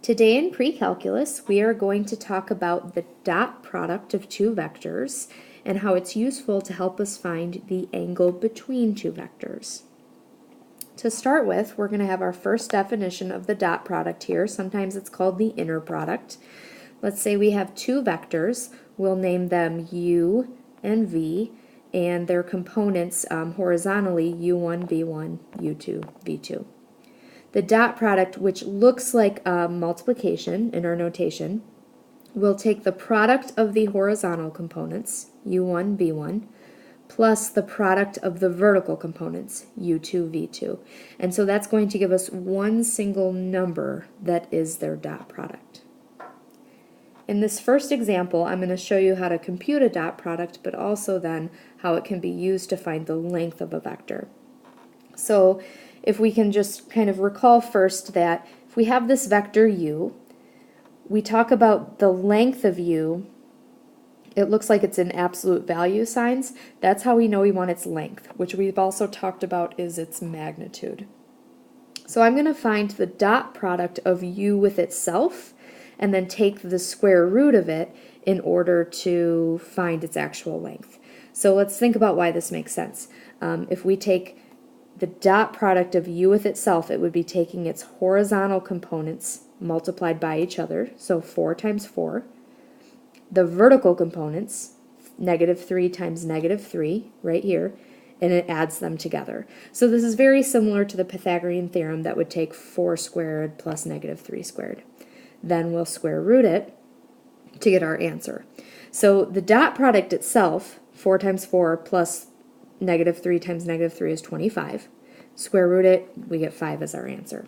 Today in pre-calculus, we are going to talk about the dot product of two vectors and how it's useful to help us find the angle between two vectors. To start with, we're going to have our first definition of the dot product here. Sometimes it's called the inner product. Let's say we have two vectors. We'll name them u and v, and their components horizontally u1, v1, u2, v2. The dot product, which looks like multiplication in our notation, will take the product of the horizontal components, u1, v1, plus the product of the vertical components, u2, v2. And so that's going to give us one single number that is their dot product. In this first example, I'm going to show you how to compute a dot product, but also then how it can be used to find the length of a vector. So if we can just kind of recall first that if we have this vector u, we talk about the length of u. It looks like it's in absolute value signs. That's how we know we want its length, which we've also talked about is its magnitude. So I'm going to find the dot product of u with itself and then take the square root of it in order to find its actual length. So let's think about why this makes sense. If we take the dot product of u with itself, it would be taking its horizontal components multiplied by each other, so 4 times 4. The vertical components, -3 times -3, right here, and it adds them together. So this is very similar to the Pythagorean theorem that would take 4 squared plus -3 squared. Then we'll square root it to get our answer. So the dot product itself, 4 times 4 plus -3 times -3 is 25. Square root it, we get 5 as our answer.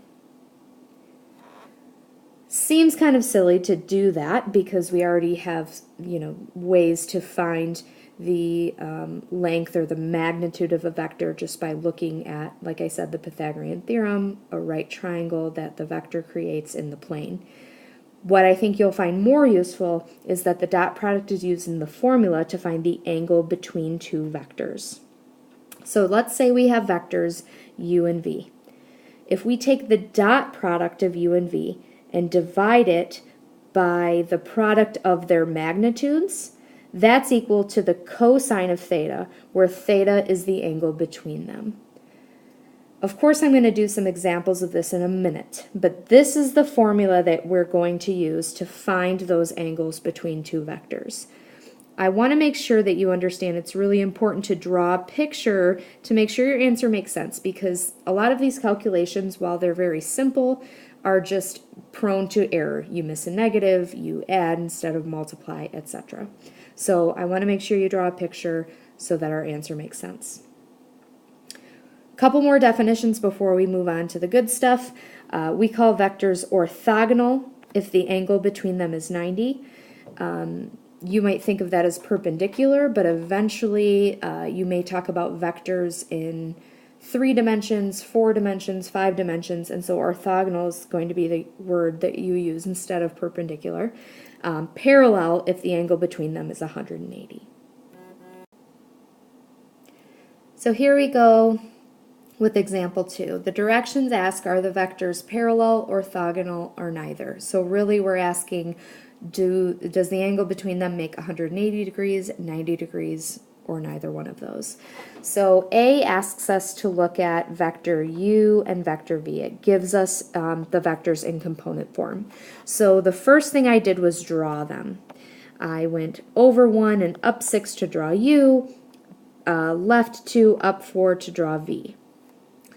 Seems kind of silly to do that because we already have, ways to find the length or the magnitude of a vector just by looking at, like I said, the Pythagorean theorem, a right triangle that the vector creates in the plane. What I think you'll find more useful is that the dot product is used in the formula to find the angle between two vectors. So let's say we have vectors u and v. If we take the dot product of u and v and divide it by the product of their magnitudes, that's equal to the cosine of theta, where theta is the angle between them. Of course, I'm going to do some examples of this in a minute, but this is the formula that we're going to use to find those angles between two vectors. I want to make sure that you understand it's really important to draw a picture to make sure your answer makes sense, because a lot of these calculations, while they're very simple, are just prone to error. You miss a negative, you add instead of multiply, etc. So I want to make sure you draw a picture so that our answer makes sense. A couple more definitions before we move on to the good stuff. We call vectors orthogonal if the angle between them is 90. You might think of that as perpendicular, but eventually you may talk about vectors in 3 dimensions, 4 dimensions, 5 dimensions, and so orthogonal is going to be the word that you use instead of perpendicular. Parallel if the angle between them is 180. So here we go with example 2. The directions ask, are the vectors parallel, orthogonal, or neither? So really we're asking, does the angle between them make 180 degrees, 90 degrees, or neither one of those? So A asks us to look at vector u and vector v. It gives us the vectors in component form. So the first thing I did was draw them. I went over 1 and up 6 to draw u, left 2, up 4 to draw v.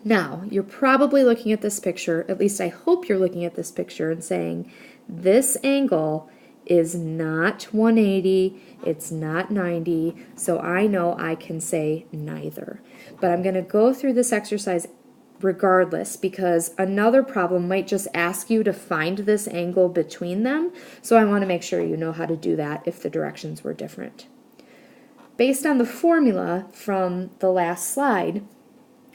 Now, you're probably looking at this picture, at least I hope you're looking at this picture and saying, this angle is not 180, it's not 90, so I know I can say neither. But I'm going to go through this exercise regardless because another problem might just ask you to find this angle between them, so I want to make sure you know how to do that if the directions were different. Based on the formula from the last slide,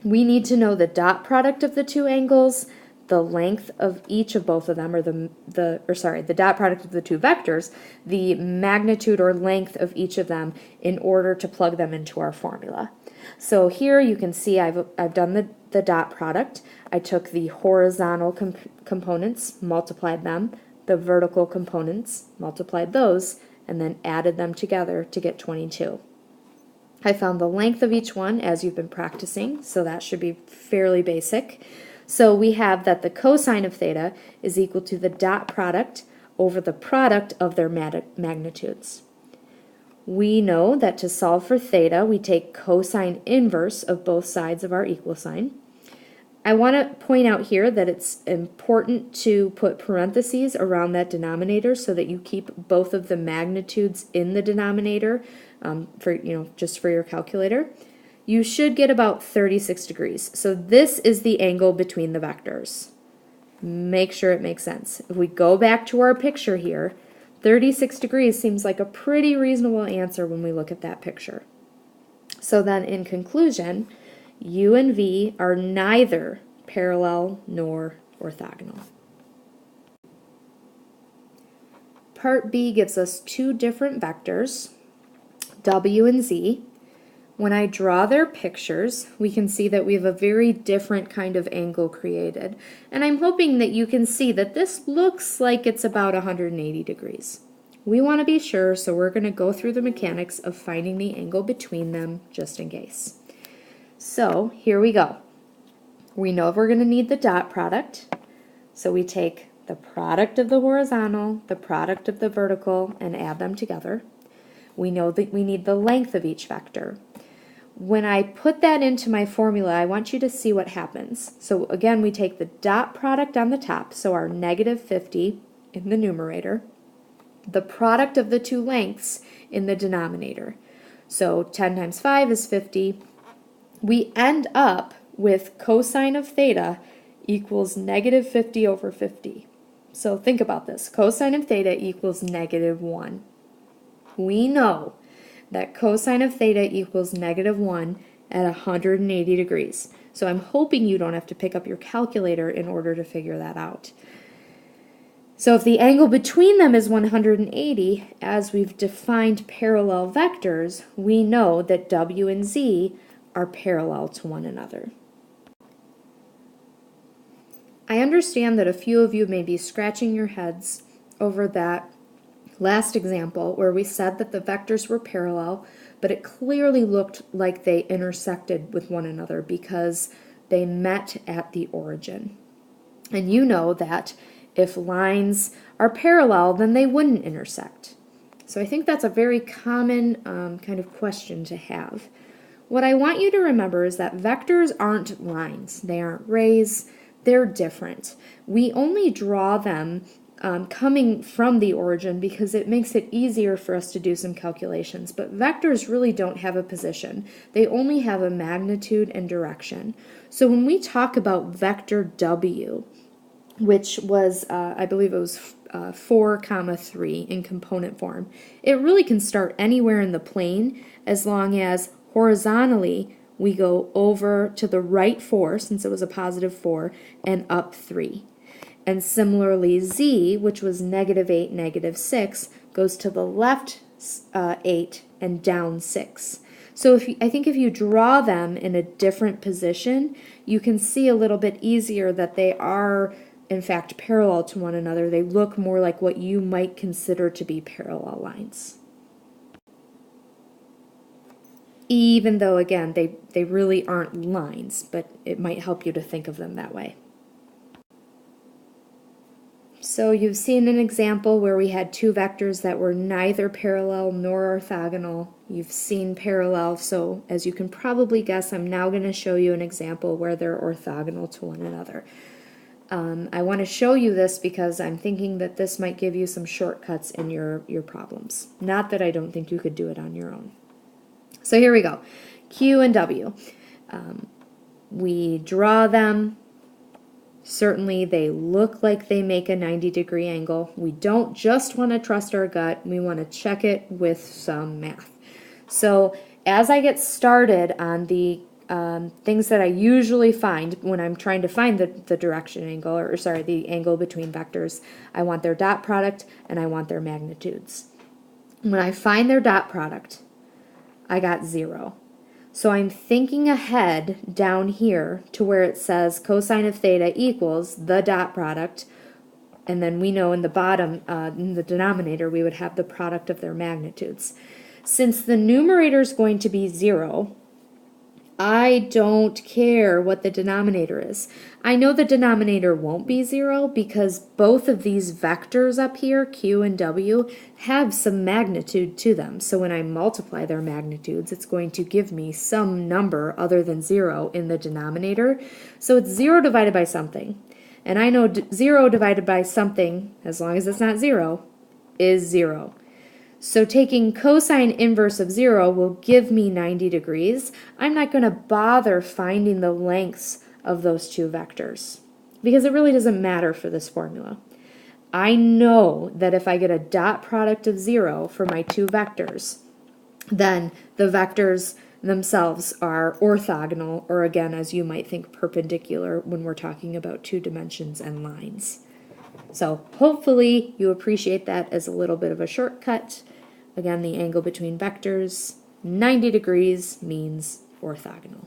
we need to know the dot product of the two angles, the length of each of both of them, or the dot product of the two vectors, the magnitude or length of each of them in order to plug them into our formula. So here you can see I've done the dot product. I took the horizontal components, multiplied them, the vertical components, multiplied those, and then added them together to get 22. I found the length of each one as you've been practicing, so that should be fairly basic. So we have that the cosine of theta is equal to the dot product over the product of their magnitudes. We know that to solve for theta, we take cosine inverse of both sides of our equal sign. I want to point out here that it's important to put parentheses around that denominator so that you keep both of the magnitudes in the denominator just for your calculator. You should get about 36 degrees. So this is the angle between the vectors. Make sure it makes sense. If we go back to our picture here, 36 degrees seems like a pretty reasonable answer when we look at that picture. So then in conclusion, U and V are neither parallel nor orthogonal. Part B gives us two different vectors, W and Z. When I draw their pictures, we can see that we have a very different kind of angle created. And I'm hoping that you can see that this looks like it's about 180 degrees. We want to be sure, so we're going to go through the mechanics of finding the angle between them just in case. So here we go. We know we're going to need the dot product. So we take the product of the horizontal, the product of the vertical, and add them together. We know that we need the length of each vector. When I put that into my formula, I want you to see what happens. So again, we take the dot product on the top, so our negative 50 in the numerator, the product of the two lengths in the denominator. So 10 times 5 is 50. We end up with cosine of theta equals negative 50 over 50. So think about this. Cosine of theta equals negative 1. We know that cosine of theta equals negative 1 at 180 degrees. So I'm hoping you don't have to pick up your calculator in order to figure that out. So if the angle between them is 180, as we've defined parallel vectors, we know that W and Z are parallel to one another. I understand that a few of you may be scratching your heads over that last example where we said that the vectors were parallel, but it clearly looked like they intersected with one another because they met at the origin. And you know that if lines are parallel, then they wouldn't intersect. So I think that's a very common kind of question to have. What I want you to remember is that vectors aren't lines. They aren't rays. They're different. We only draw them coming from the origin because it makes it easier for us to do some calculations. But vectors really don't have a position. They only have a magnitude and direction. So when we talk about vector W, which was, I believe it was 4, 3 in component form, it really can start anywhere in the plane as long as horizontally we go over to the right 4, since it was a positive 4, and up 3. And similarly, Z, which was negative 8, negative 6, goes to the left 8 and down 6. So I think if you draw them in a different position, you can see a little bit easier that they are, in fact, parallel to one another. They look more like what you might consider to be parallel lines. Even though, again, they really aren't lines, but it might help you to think of them that way. So you've seen an example where we had two vectors that were neither parallel nor orthogonal. You've seen parallel, so as you can probably guess, I'm now going to show you an example where they're orthogonal to one another. I want to show you this because I'm thinking that this might give you some shortcuts in your problems. Not that I don't think you could do it on your own. So here we go. Q and W. We draw them. Certainly they look like they make a 90-degree angle. We don't just want to trust our gut. We want to check it with some math. So as I get started on the things that I usually find when I'm trying to find the direction angle, or sorry, the angle between vectors, I want their dot product and I want their magnitudes. When I find their dot product, I got 0. So I'm thinking ahead down here to where it says cosine of theta equals the dot product, and then we know in the bottom, in the denominator, we would have the product of their magnitudes. Since the numerator is going to be 0, I don't care what the denominator is. I know the denominator won't be 0 because both of these vectors up here, Q and W, have some magnitude to them. So when I multiply their magnitudes, it's going to give me some number other than 0 in the denominator. So it's 0 divided by something. And I know 0 divided by something, as long as it's not 0, is 0. So taking cosine inverse of 0 will give me 90 degrees. I'm not going to bother finding the lengths of those two vectors because it really doesn't matter for this formula. I know that if I get a dot product of 0 for my two vectors, then the vectors themselves are orthogonal, or again, as you might think, perpendicular when we're talking about two dimensions and lines. So hopefully you appreciate that as a little bit of a shortcut. Again, the angle between vectors, 90 degrees means orthogonal.